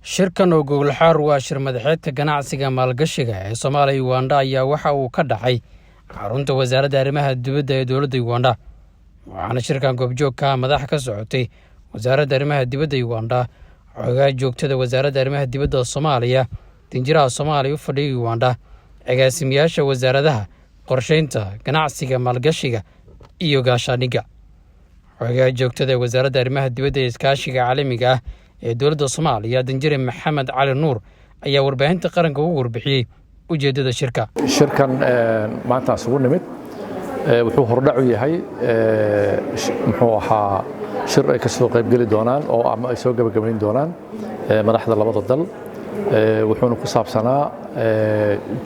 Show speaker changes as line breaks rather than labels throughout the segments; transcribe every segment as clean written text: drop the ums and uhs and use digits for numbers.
shirkan oo gogol xaar waa shir madaxeedka ganacsiga maalgashiga ee Soomaaliya Uganda ayaa waxa uu ka dhacay xarunta wasaaradda arrimaha dibadda ee dowladda Uganda waxaana shirkan goobjoog ka madax ka socotay wasaaradda arrimaha dibadda Uganda xogaha joogtada wasaaradda arrimaha dibadda Soomaaliya dinjiraha Soomaaliya u fadhiya Uganda agaasimayaasha wasaaradaha qorsheynta ganacsiga maalgashiga iyo gaashaaniga xogaha joogtada wasaaradda arrimaha dibadda ee iskaashiga caalamiga ah ee dowladda Soomaaliya Danjire Maxamed Cali Nuur ayaa warbaahinta qaranka ugu warbixiyay ujeedada shirkan
maanta isugu nimid wuxuu hordhac u yahay muxuu ahaa shir ay ka soo qayb gali doonaan oo ama ay soo gabagabayn doonaan madaxda labada dal wuxuuna ku saabsanaa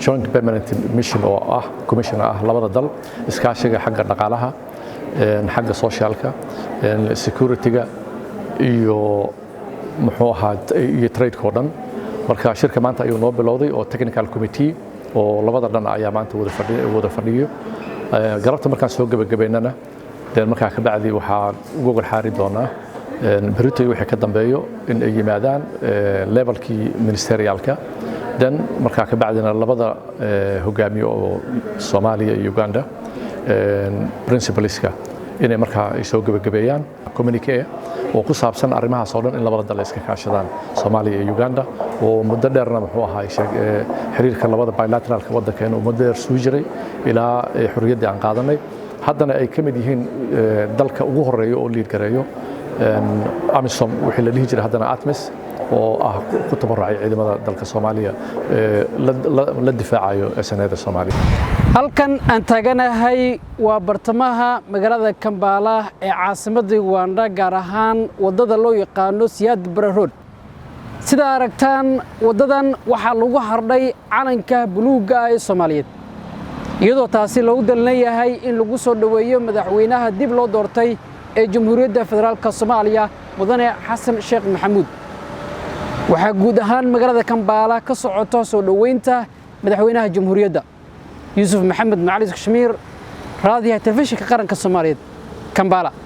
joint permanent mission oo ah commission ah labada dal iskaashiga xagga dhaqaalaha xagga socialka security-ga iyo muxuu ahaa iyo trade-ko dhan marka shirka maanta ayuu noo bilowday oo technical committee oo labada dhan ayaa maanta wada fadhiyo galabta markaan soo gabagabaynana markaa ka bacdi waxaan ugu gogol xaari doonaa berito wixii ka dambeeyo in ay yimaadaan levelkii ministerialka dan markaa ka bacdina labada hogaamiye oo Soomaaliya iyo Uganda principalska inay markaa ay soo gabagabeeyaan communique oo ku saabsan arrimahaas oo dhan in labada dal iska kaashadaan Soomaaliya iyo Uganda oo muddo dheerna muxuu ahaa xiriirka labada bilateralka waddankeena muddo dheer soo jiray ilaa xorriyadda aan qaadanay haddana ay ka mid yihiin dalka ugu horeeya oo liid gareeyo AMISOM wixii la dhihi jiray haddana ATMIS oo ah ku tabarucay ciidamada dalka Soomaaliya la difaacayo SNAda Soomaaliya
halkan aan taaganahay waa bartamaha magaalada Kampala ee caasimadda Uganda gaar ahaan wadada loo yaqaano Siyaad Barre Road sida aragtaan wadadan waxaa lagu hardhay calanka buluuga ee Soomaaliyeed iyadoo taasi loogu dalinayahay in lagu soo dhaweeyo madaxweynaha dib loo doortay ee Jamhuuriyadda Federaalka Soomaaliya mudane Xasan Sheekh Maxamuud waxaa guud ahaan magaalada Kampala ka socoto soo dhaweynta madaxweynaha Jamhuuriyadda Yusuf Maxamed Macali Kashmir raadiyaha telefishinka qaranka Soomaaliyeed Kampala